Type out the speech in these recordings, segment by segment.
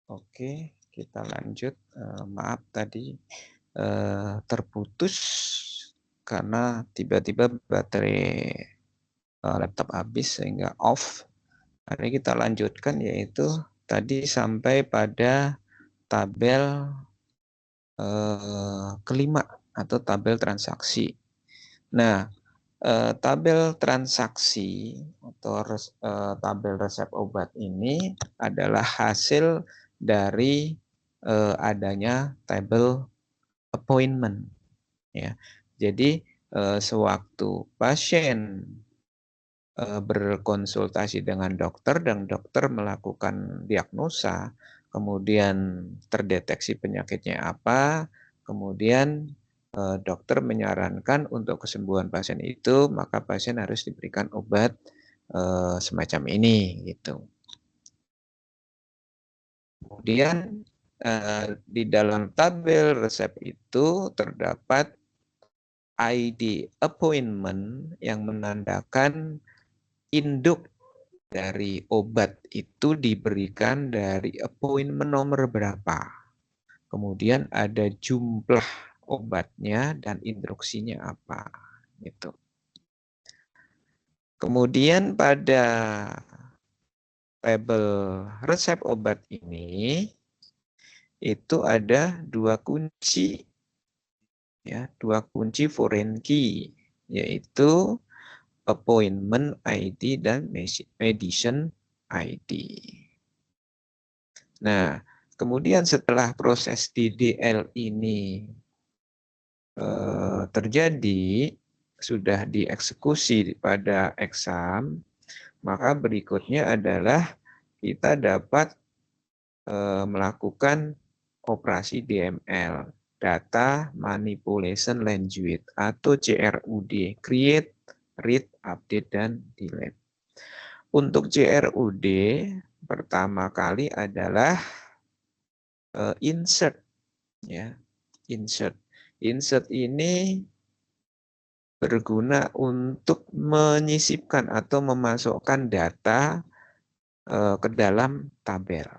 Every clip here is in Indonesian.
Oke, kita lanjut. Maaf tadi terputus karena tiba-tiba baterai laptop habis sehingga off. Hari kita lanjutkan yaitu tadi sampai pada tabel kelima atau tabel transaksi. Nah, tabel transaksi atau tabel resep obat ini adalah hasil dari adanya tabel appointment, ya. Jadi sewaktu pasien berkonsultasi dengan dokter dan dokter melakukan diagnosa, kemudian terdeteksi penyakitnya apa, kemudian dokter menyarankan untuk kesembuhan pasien itu, maka pasien harus diberikan obat semacam ini, gitu. Kemudian di dalam tabel resep itu terdapat ID appointment yang menandakan induk dari obat itu diberikan dari appointment nomor berapa. Kemudian ada jumlah obatnya dan instruksinya apa. Gitu. Kemudian pada tabel resep obat ini itu ada dua kunci, ya, dua kunci foreign key, yaitu appointment ID dan medicine ID. Nah, kemudian setelah proses DDL ini terjadi, sudah dieksekusi pada exam, maka berikutnya adalah kita dapat melakukan operasi DML, Data Manipulation Language, atau CRUD, Create, Read, Update, dan Delete. Untuk CRUD, pertama kali adalah insert, ya, insert. Insert ini berguna untuk menyisipkan atau memasukkan data ke dalam tabel.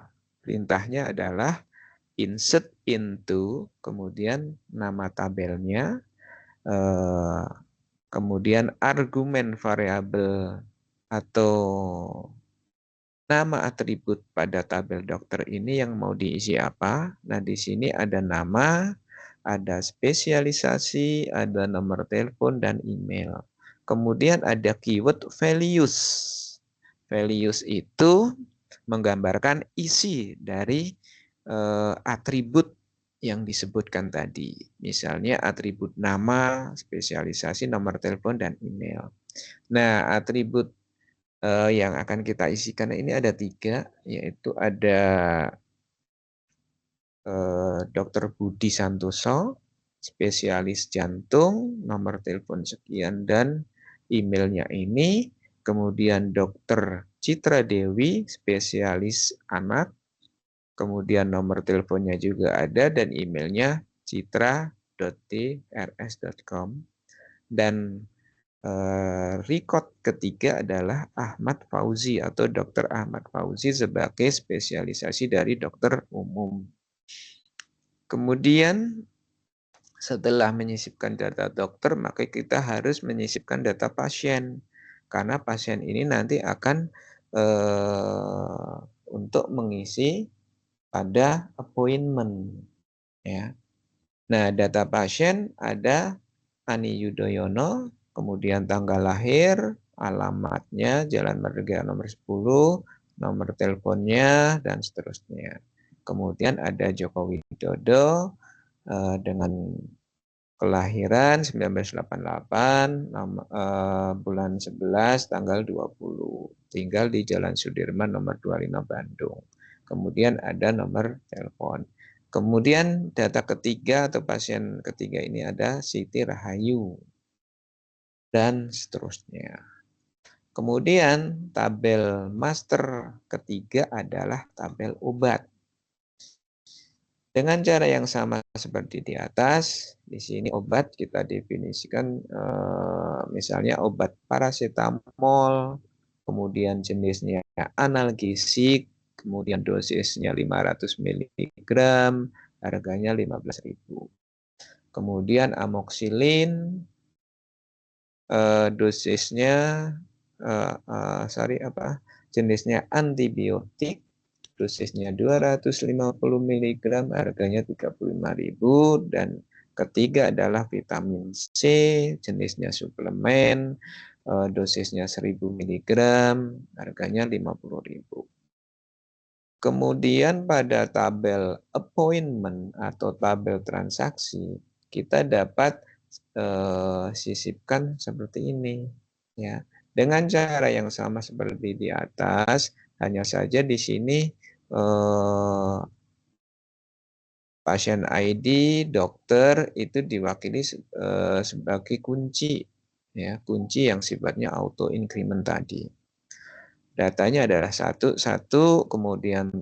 Perintahnya adalah insert into, kemudian nama tabelnya, kemudian argumen variabel atau nama atribut pada tabel dokter ini yang mau diisi apa. Nah, di sini ada nama, ada spesialisasi, ada nomor telepon, dan email. Kemudian ada keyword values. Values itu menggambarkan isi dari atribut yang disebutkan tadi. Misalnya atribut nama, spesialisasi, nomor telepon, dan email. Nah, atribut yang akan kita isikan ini ada 3, yaitu ada Dr. Budi Santoso, spesialis jantung, nomor telepon sekian, dan emailnya ini. Kemudian Dr. Citra Dewi, spesialis anak, kemudian nomor teleponnya juga ada, dan emailnya citra.trs.com. Dan record ketiga adalah Ahmad Fauzi atau Dr. Ahmad Fauzi sebagai spesialisasi dari dokter umum. Kemudian setelah menyisipkan data dokter, maka kita harus menyisipkan data pasien. Karena pasien ini nanti akan untuk mengisi pada appointment. Ya. Nah, data pasien ada Ani Yudhoyono, kemudian tanggal lahir, alamatnya, Jalan Merdeka nomor 10, nomor teleponnya, dan seterusnya. Kemudian ada Joko Widodo dengan kelahiran 1988, bulan 11, tanggal 20. Tinggal di Jalan Sudirman nomor 25 Bandung. Kemudian ada nomor telepon. Kemudian data ketiga atau pasien ketiga ini ada Siti Rahayu. Dan seterusnya. Kemudian tabel master ketiga adalah tabel obat. Dengan cara yang sama seperti di atas, di sini obat kita definisikan misalnya obat paracetamol, kemudian jenisnya analgesik, kemudian dosisnya 500 mg, harganya 15.000. Kemudian amoxilin, dosisnya, jenisnya antibiotik, dosisnya 250 mg, harganya 35.000. Dan ketiga adalah vitamin C, jenisnya suplemen, dosisnya 1000 mg, harganya 50.000. Kemudian pada tabel appointment atau tabel transaksi, kita dapat sisipkan seperti ini, ya. Dengan cara yang sama seperti di atas, hanya saja di sini pasien ID, dokter itu diwakili sebagai kunci, ya, kunci yang sifatnya auto increment tadi. Datanya adalah satu, kemudian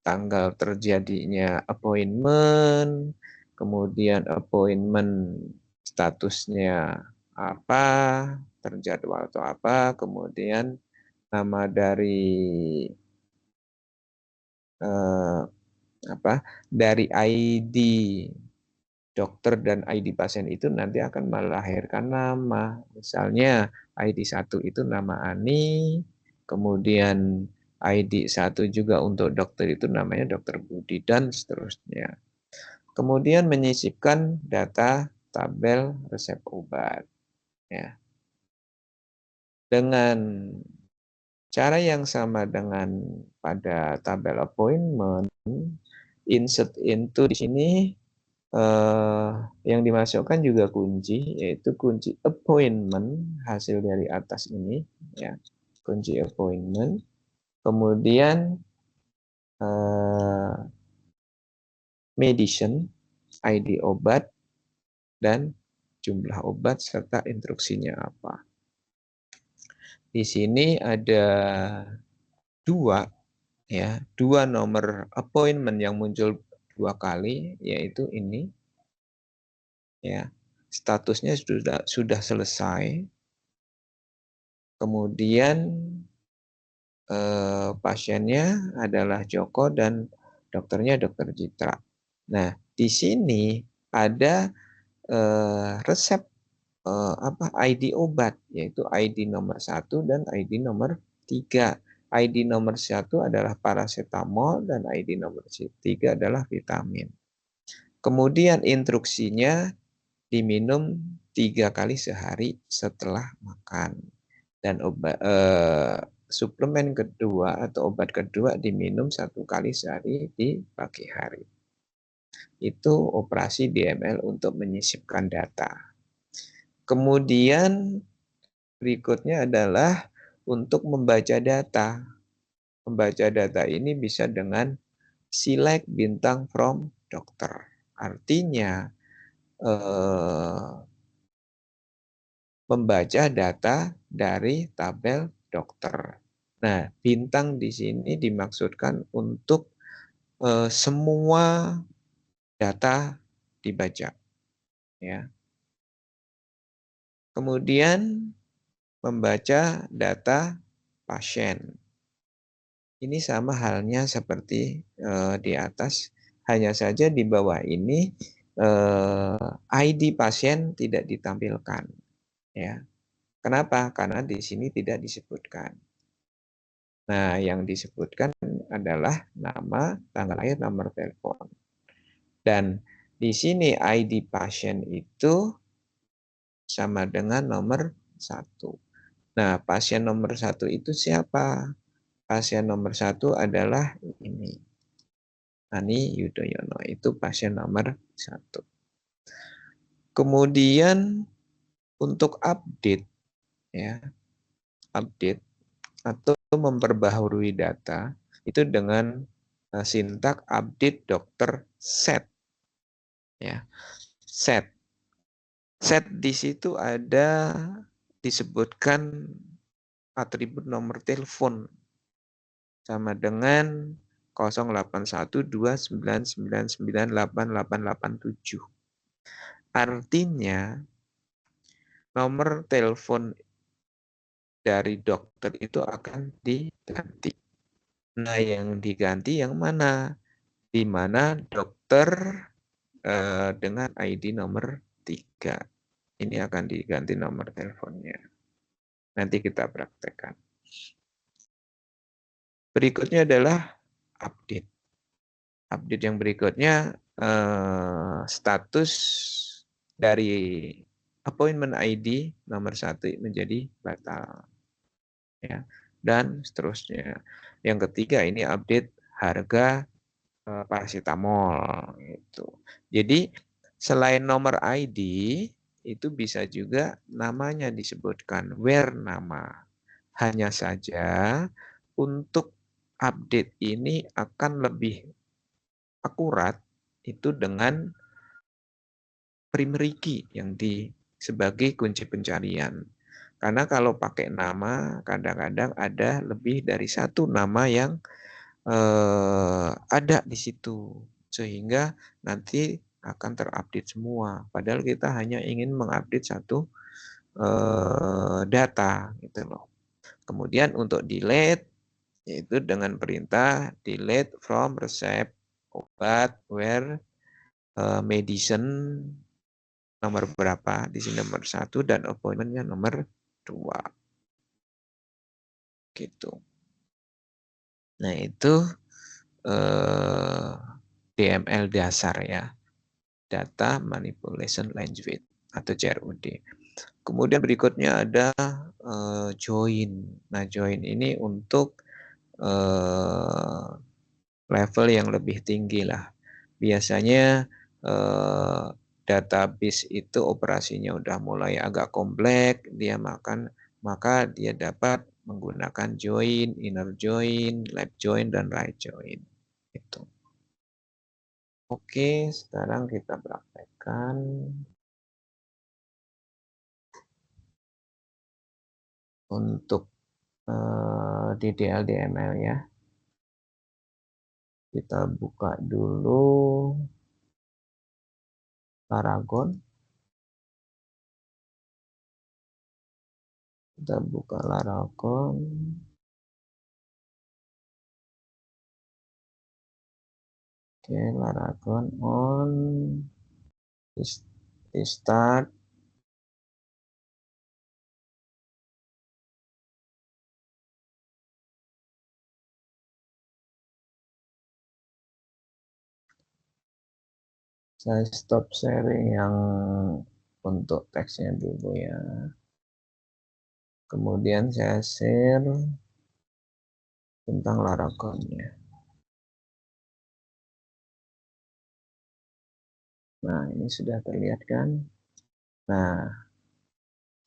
tanggal terjadinya appointment, kemudian appointment statusnya apa, terjadwal atau apa, kemudian nama dari dari ID dokter dan ID pasien itu nanti akan melahirkan nama. Misalnya ID 1 itu nama Ani, kemudian ID 1 juga untuk dokter itu namanya Dokter Budi, dan seterusnya. Kemudian menyisipkan data tabel resep obat. Ya. Dengan cara yang sama dengan pada tabel appointment, insert into di sini yang dimasukkan juga kunci, yaitu kunci appointment, hasil dari atas ini, ya, kunci appointment. Kemudian medicine, ID obat, dan jumlah obat serta instruksinya apa. Di sini ada dua nomor appointment yang muncul 2 kali, yaitu ini, ya, statusnya sudah selesai. Kemudian pasiennya adalah Joko dan dokternya Dokter Citra. Nah, di sini ada resep ID obat, yaitu ID nomor 1 dan ID nomor 3. ID nomor 1 adalah paracetamol dan ID nomor 3 adalah vitamin. Kemudian instruksinya diminum 3 kali sehari setelah makan. Dan suplemen kedua atau obat kedua diminum 1 kali sehari di pagi hari. Itu operasi DML untuk menyisipkan data. Kemudian berikutnya adalah untuk membaca data. Membaca data ini bisa dengan select bintang from dokter. Artinya membaca data dari tabel dokter. Nah, bintang di sini dimaksudkan untuk semua data dibaca, ya. Kemudian membaca data pasien. Ini sama halnya seperti di atas, hanya saja di bawah ini ID pasien tidak ditampilkan, ya. Kenapa? Karena di sini tidak disebutkan. Nah, yang disebutkan adalah nama, tanggal lahir, nomor telepon. Dan di sini ID pasien itu sama dengan nomor 1. Nah, pasien nomor 1 itu siapa? Pasien nomor 1 adalah ini, Ani Yudhoyono, itu pasien nomor 1. Kemudian untuk update, ya, update atau memperbaharui data itu dengan sintak update dokter set, ya. Set di situ ada disebutkan atribut nomor telepon sama dengan 081299988887. Artinya nomor telepon dari dokter itu akan diganti. Nah, yang diganti yang mana? Di mana dokter dengan ID nomor 3. Ini akan diganti nomor teleponnya. Nanti kita praktekkan. Berikutnya adalah update. Update yang berikutnya status dari appointment ID nomor 1 menjadi batal. Ya, dan seterusnya. Yang ketiga ini update harga paracetamol gitu. Jadi selain nomor ID itu bisa juga namanya disebutkan where nama. Hanya saja untuk update ini akan lebih akurat itu dengan primary key yang sebagai kunci pencarian. Karena kalau pakai nama kadang-kadang ada lebih dari satu nama yang ada di situ sehingga nanti akan terupdate semua. Padahal kita hanya ingin mengupdate satu data gitu loh. Kemudian untuk delete yaitu dengan perintah delete from receipt obat where medicine nomor berapa di sini nomor 1 dan appointmentnya nomor 2 gitu. Nah itu DML dasar ya, Data Manipulation Language atau CRUD. Kemudian berikutnya ada join. Nah join ini untuk level yang lebih tinggi lah. Biasanya database itu operasinya udah mulai agak kompleks, maka dia dapat menggunakan join, inner join, left join, dan right join. Itu. Oke, sekarang kita praktekkan untuk DDL-DML ya. Kita buka dulu Paragon. Kita buka Laragon. Oke, Laragon on. Start. Saya stop sharing yang untuk teksnya dulu ya. Kemudian saya share tentang Laragonnya. Nah, ini sudah terlihat kan? Nah,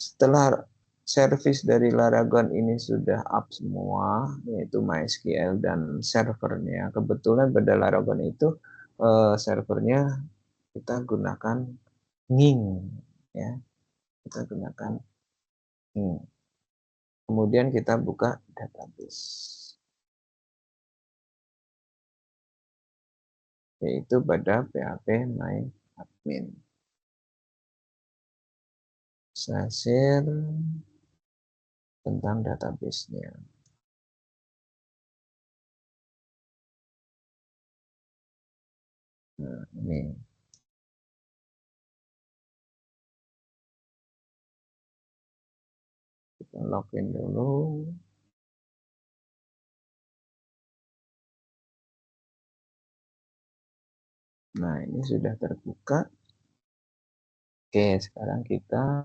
setelah service dari Laragon ini sudah up semua, yaitu MySQL dan servernya. Kebetulan pada Laragon itu servernya kita gunakan Nging, ya. Kita gunakan Nging. Kemudian kita buka database, yaitu pada PHP MyAdmin. Saya share tentang database-nya. Nah, ini. Kita login dulu. Nah, ini sudah terbuka. Oke, sekarang kita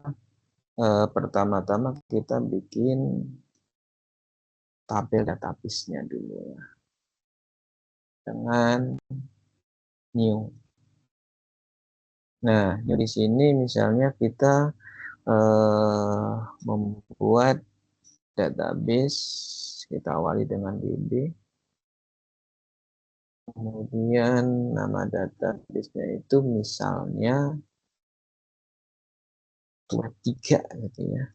pertama-tama kita bikin tabel database-nya dulu ya. Dengan new. Nah, di sini misalnya kita membuat database, kita awali dengan DB. Kemudian nama database-nya itu misalnya web 3 gitu ya.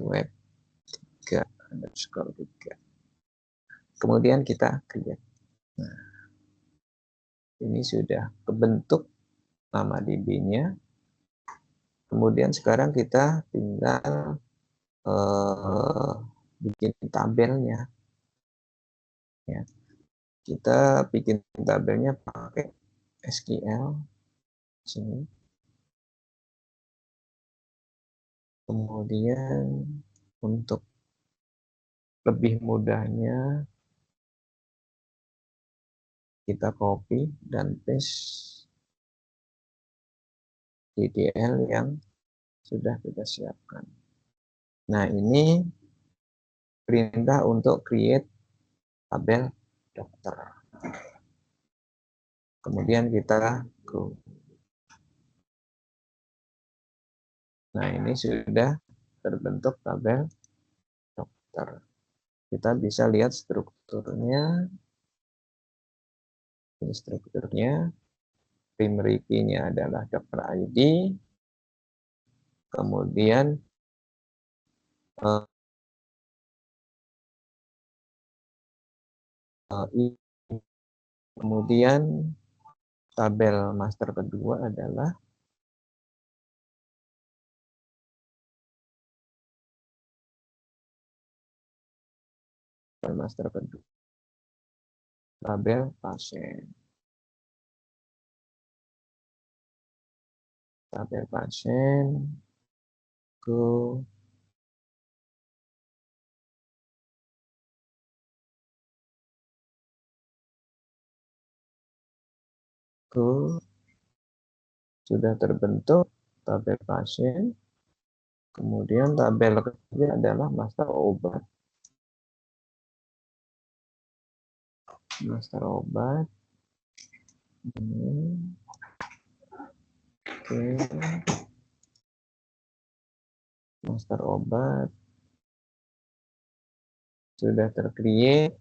Web 3 underscore 3. Kemudian kita create. Nah, ini sudah kebentuk nama DB-nya. Kemudian sekarang kita tinggal bikin tabelnya ya. Kita bikin tabelnya pakai SQL sini. Kemudian untuk lebih mudahnya kita copy dan paste DDL yang sudah kita siapkan. Nah, ini perintah untuk create tabel dokter. Kemudian kita go. Nah, ini sudah terbentuk tabel dokter. Kita bisa lihat strukturnya. Ini strukturnya. Primary key-nya adalah dokter ID. Kemudian kemudian tabel master kedua adalah master kedua tabel pasien. Tabel pasien go. Go. Sudah terbentuk tabel pasien. Kemudian tabel ketiga adalah master obat. Master obat. Oke. Master obat sudah tercreate.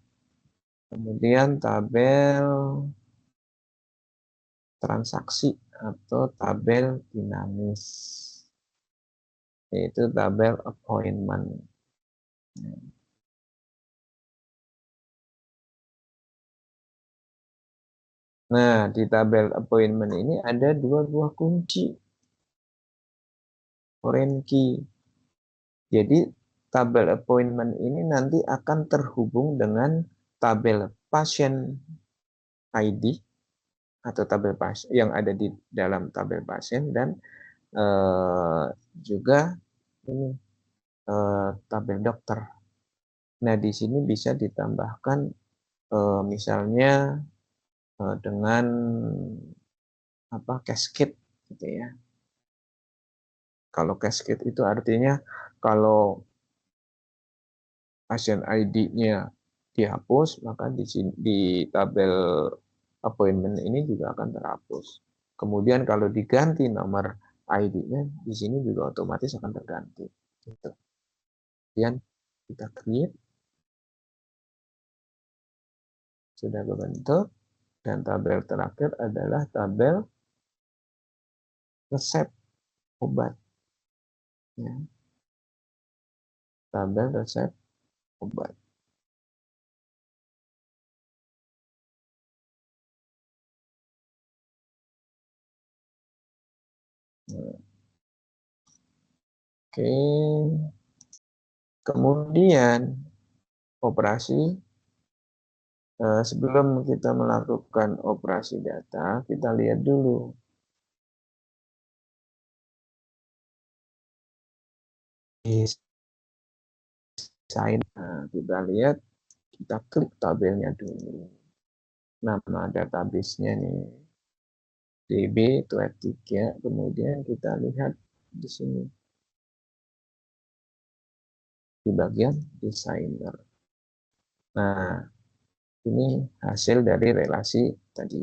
Kemudian tabel transaksi atau tabel dinamis, yaitu tabel appointment. Nah, di tabel appointment ini ada dua buah kunci foreign key. Jadi tabel appointment ini nanti akan terhubung dengan tabel pasien ID atau tabel pasien yang ada di dalam tabel pasien dan juga ini tabel dokter. Nah, di sini bisa ditambahkan misalnya dengan cascade gitu ya. Kalau cascade itu artinya kalau pasien ID-nya dihapus, maka di tabel appointment ini juga akan terhapus. Kemudian kalau diganti nomor ID-nya, di sini juga otomatis akan terganti. Gitu. Kemudian kita create, sudah terbentuk, dan tabel terakhir adalah tabel resep obat. Ya. Tabel resep obat. Oke. Kemudian operasi, sebelum kita melakukan operasi data, kita lihat dulu desain. Nah, kita lihat, kita klik tabelnya dulu. Nama database-nya nih DB23, kemudian kita lihat di sini di bagian desainer. Nah, ini hasil dari relasi tadi.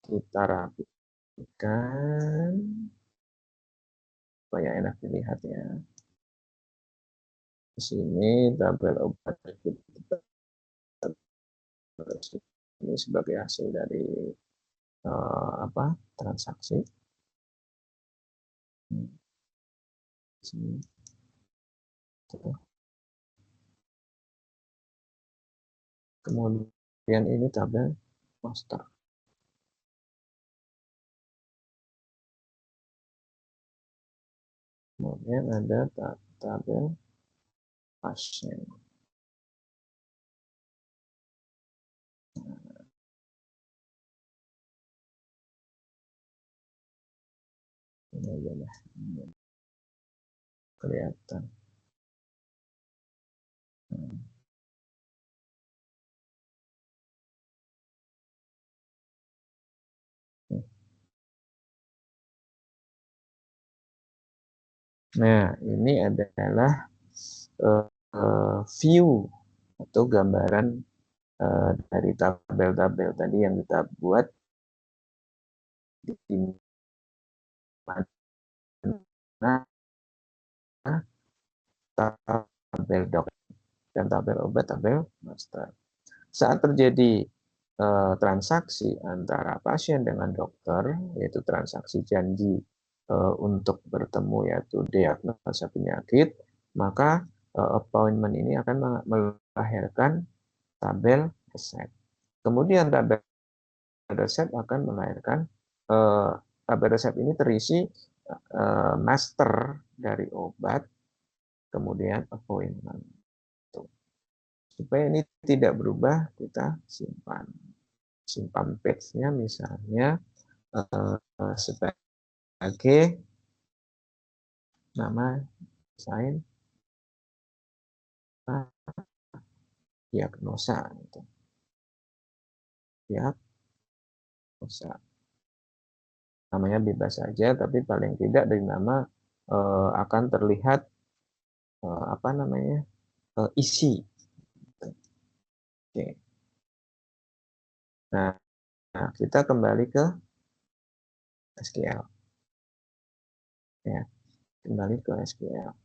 Kita rapikan supaya enak dilihat ya. Di sini tabel obat kita ini sebagai hasil dari transaksi. Sini. Kemudian ini tabel master. Kemudian ada tabel pasien. Ini aja lah, kelihatan. Nah, ini adalah view atau gambaran dari tabel-tabel tadi yang kita buat di mana tabel dok dan tabel obat, tabel master. Saat terjadi transaksi antara pasien dengan dokter, yaitu transaksi janji untuk bertemu, yaitu diagnosa penyakit, maka appointment ini akan melahirkan tabel resep. Kemudian tabel resep akan melahirkan tabel resep ini terisi master dari obat, kemudian appointment. Supaya ini tidak berubah, kita simpan page-nya misalnya sebagai nama desain diagnosa gitu. Diagnosa. Namanya bebas saja, tapi paling tidak dari nama akan terlihat apa namanya isi. Oke. Nah, kita kembali ke SQL. Ya, kembali ke SQL.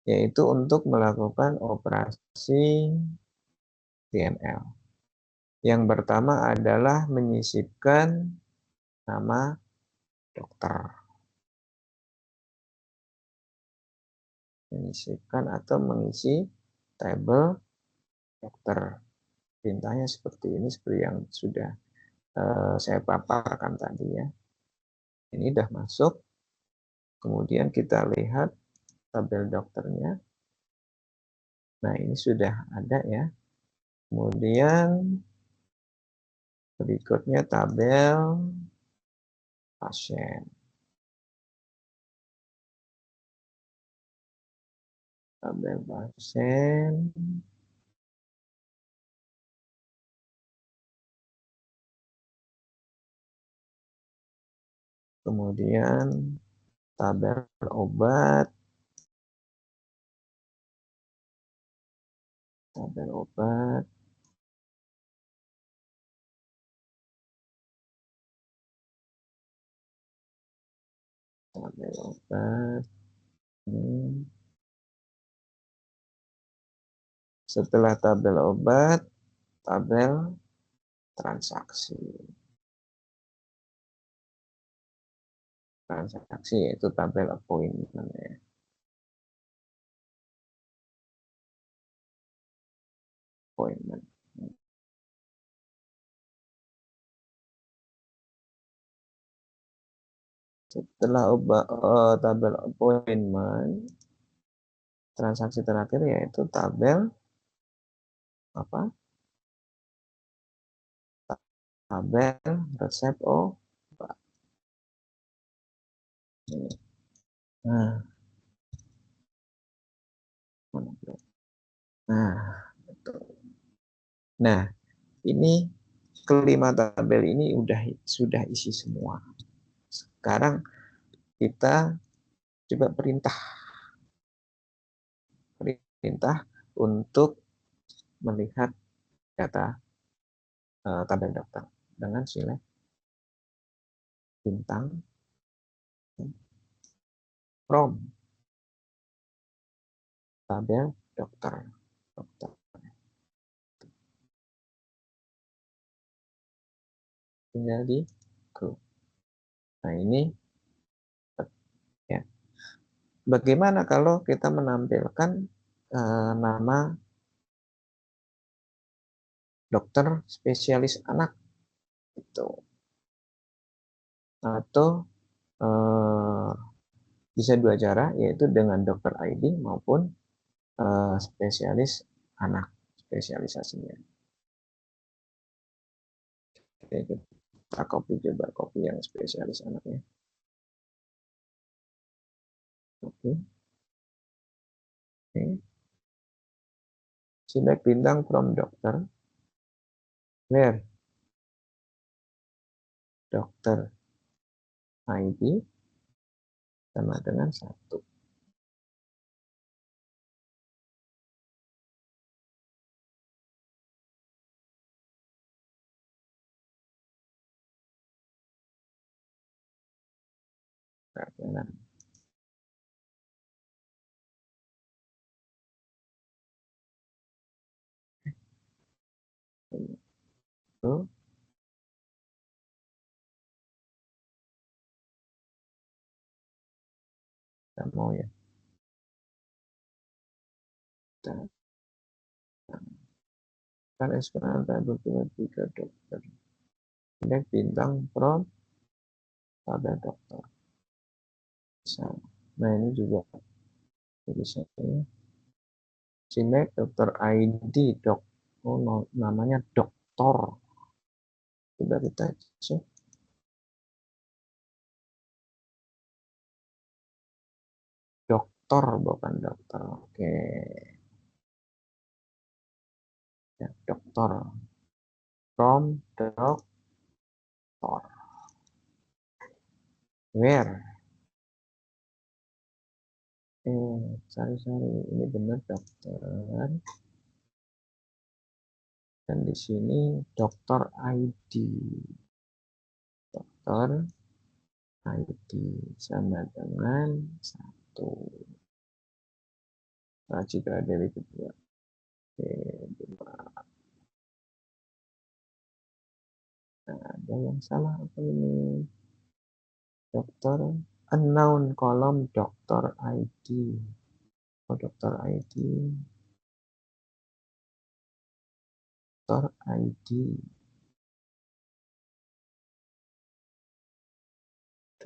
Yaitu untuk melakukan operasi DML. Yang pertama adalah menyisipkan nama dokter. Menyisipkan atau mengisi tabel dokter. Perintahnya seperti ini, seperti yang sudah saya paparkan tadi ya. Ini sudah masuk. Kemudian kita lihat tabel dokternya. Nah, ini sudah ada ya. Kemudian berikutnya tabel pasien. Tabel pasien. Kemudian tabel obat. Tabel obat. Tabel obat. Ini. Setelah tabel obat, tabel transaksi. Transaksi yaitu tabel appointment ya. Appointment. Setelah tabel appointment, transaksi terakhir yaitu tabel apa? Tabel resep obat. Nah, nah, ini kelima tabel ini sudah isi semua. Sekarang kita coba perintah untuk melihat data tabel dokter dengan select bintang from tabel dokter. Tinggal di grup. Nah, ini ya. Bagaimana kalau kita menampilkan nama dokter spesialis anak itu, atau bisa dua cara, yaitu dengan dokter ID maupun spesialis anak spesialisasinya. Oke, kita coba copy yang spesialis anaknya. Oke. Oke. Select bintang from dokter. Where? Dokter ID sama dengan 1. Nah, itu kita mau ya. Kita kan Esperanto berarti 3 dokter. Select bintang from pada dokter. Bisa. Nah ini juga bisa ya. Select dokter ID dok. Oh no, namanya dokter. Coba kita cek. Dokter bukan dokter. Oke. Ya, dokter. From dokter. Where? Sorry. Ini benar dokter. Dan di sini dokter ID. Dokter ID sama dengan 1. Nah, jika dari kedua. Oke, nah, ada yang salah apa ini? Dokter unknown kolom dokter ID. Oh, dokter ID. Dokter ID 2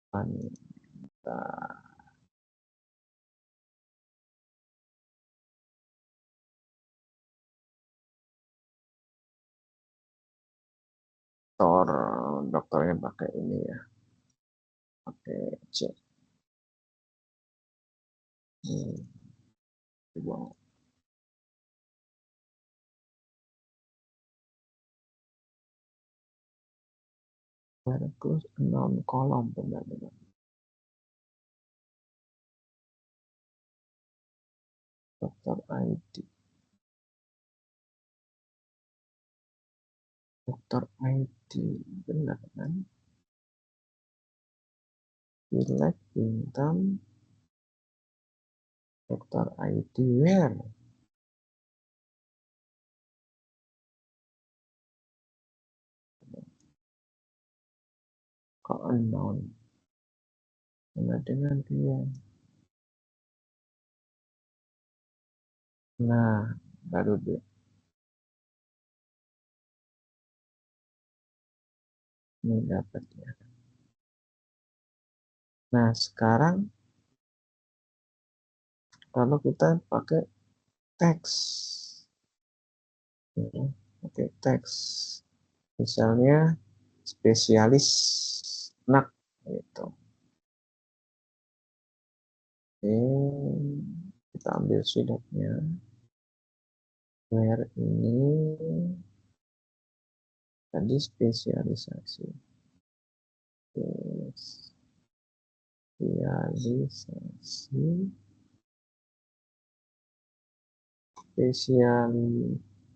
wanita. Dokternya pakai ini ya. Oke, cek. Wow. Close unknown kolom benar-benar. Dokter ID. Dokter ID benar kan? Select bintang dokter ID where? Kok unknown? Sama dengan dia. Nah, baru dia. Ini dapat ya. Nah, sekarang kalau kita pakai teks. Ya, pakai teks. Misalnya spesialis anak gitu. Oke, kita ambil sidapnya. Where ini tadi spesialisasi.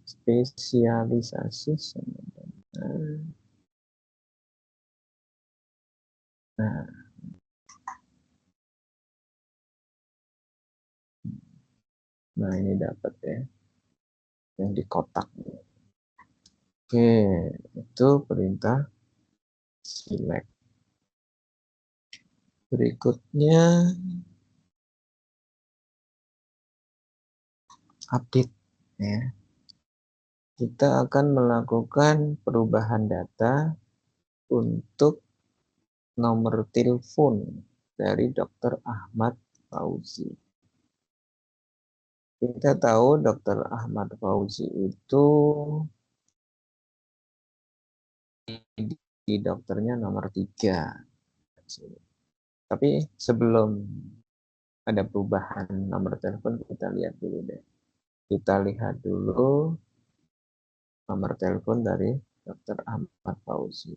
Spesialisasi sama dengan nah ini dapat ya yang di kotak. Oke, itu perintah select. Berikutnya update ya. Kita akan melakukan perubahan data untuk nomor telepon dari Dr. Ahmad Fauzi. Kita tahu Dr. Ahmad Fauzi itu di dokternya nomor 3. Tapi sebelum ada perubahan nomor telepon, kita lihat dulu deh. Kita lihat dulu nomor telepon dari Dr. Ahmad Fauzi.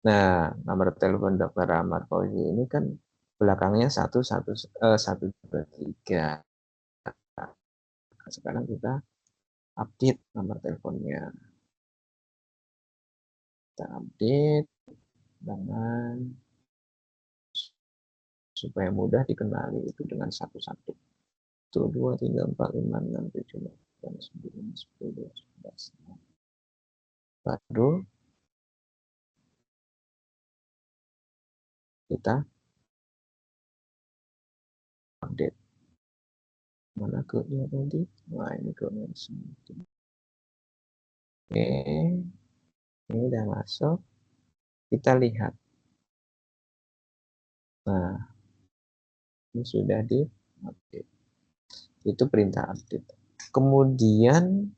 Nah, nomor telepon Dr. Ahmad Fauzi ini kan belakangnya 113. Sekarang kita update nomor teleponnya. Kita update dengan supaya mudah dikenali itu dengan satu-satu. 1, 2, 3, 4, 5, 6, 7, 8, 9, 10, 11. Baru kita update. Mana code-nya tadi? Nah, ini code-nya. Oke, ini udah masuk. Kita lihat. Nah, ini sudah di update. Itu perintah update. Kemudian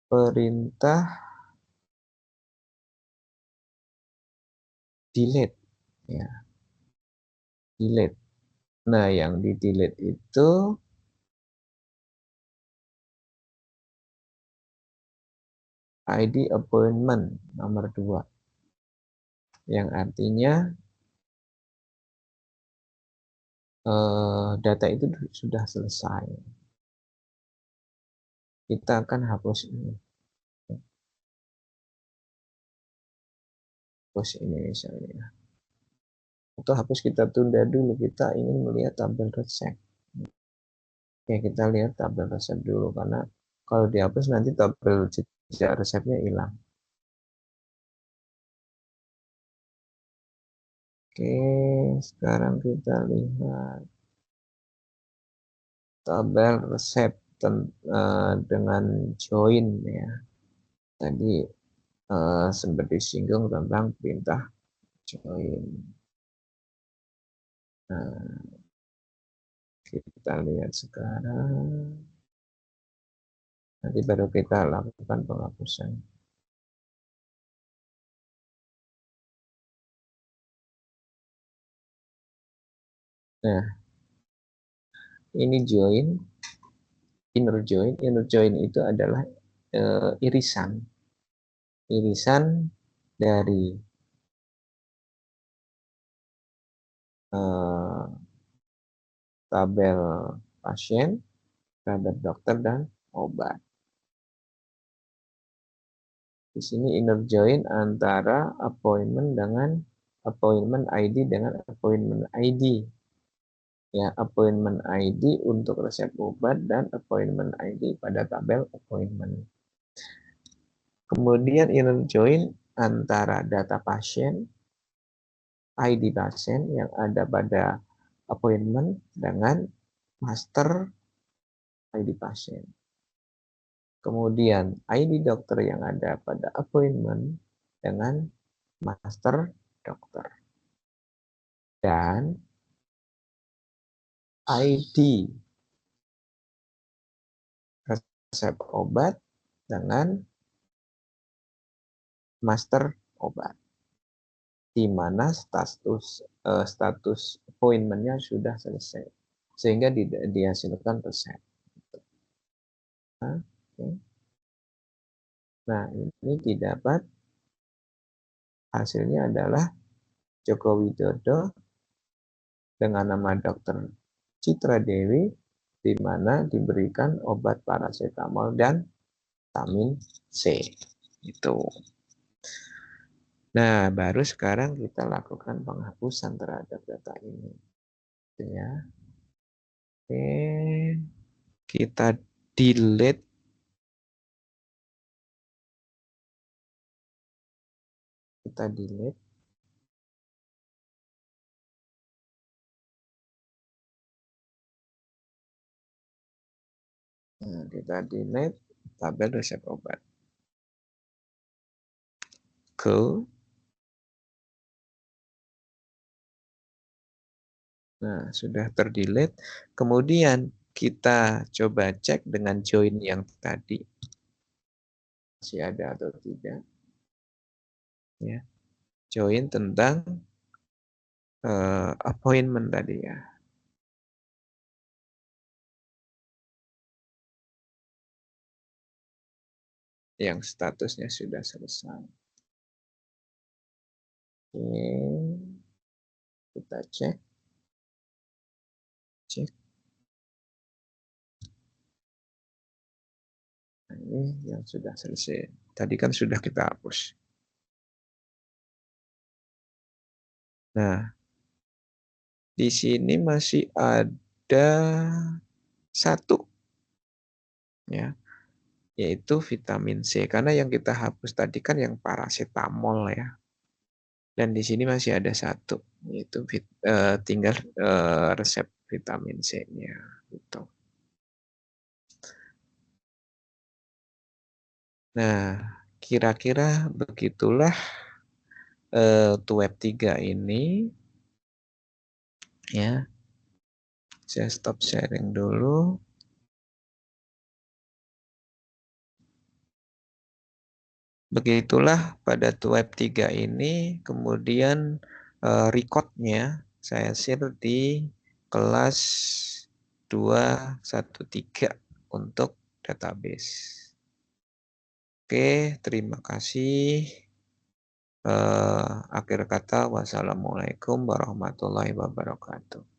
perintah delete, ya, delete. Nah, yang di delete itu ID appointment nomor 2, yang artinya data itu sudah selesai. Kita akan hapus ini. Hapus ini misalnya. Atau hapus, kita tunda dulu. Kita ingin melihat tabel resep. Oke, kita lihat tabel resep dulu. Karena kalau dihapus nanti tabel jejak resepnya hilang. Oke, sekarang kita lihat tabel resep dengan join ya. Tadi sempat disinggung tentang perintah join. Nah, kita lihat sekarang. Nanti baru kita lakukan penghapusan. Nah, ini join, inner join. Inner join itu adalah irisan dari tabel pasien terhadap dokter dan obat. Di sini inner join antara appointment dengan appointment ID dengan appointment ID. Ya, appointment ID untuk resep obat dan appointment ID pada tabel appointment. Kemudian inner join antara data pasien, ID pasien yang ada pada appointment dengan master ID pasien. Kemudian ID dokter yang ada pada appointment dengan master dokter. Dan ID resep obat dengan master obat, di mana status appointment-nya sudah selesai, sehingga dihasilkan resep. Nah, ini didapat hasilnya adalah Joko Widodo dengan nama Dr. Citra Dewi, di mana diberikan obat paracetamol dan vitamin C. Itu. Nah, baru sekarang kita lakukan penghapusan terhadap data ini. Ya. Oke, kita delete. Kita delete. Nah, kita delete tabel resep obat. Go. Nah, sudah terdelete. Kemudian kita coba cek dengan join yang tadi, masih ada atau tidak, ya. Join tentang, appointment tadi ya, yang statusnya sudah selesai. Oke, kita cek. Cek. Nah, ini yang sudah selesai. Tadi kan sudah kita hapus. Nah, di sini masih ada satu, ya, yaitu vitamin C. Karena yang kita hapus tadi kan yang paracetamol ya. Dan di sini masih ada satu, yaitu tinggal resep vitamin C-nya. Gitu. Nah, kira-kira begitulah web 3 ini. Ya, saya stop sharing dulu. Begitulah pada web 3 ini, kemudian recordnya saya share di kelas 213 untuk database. Oke, terima kasih. Akhir kata, wassalamualaikum warahmatullahi wabarakatuh.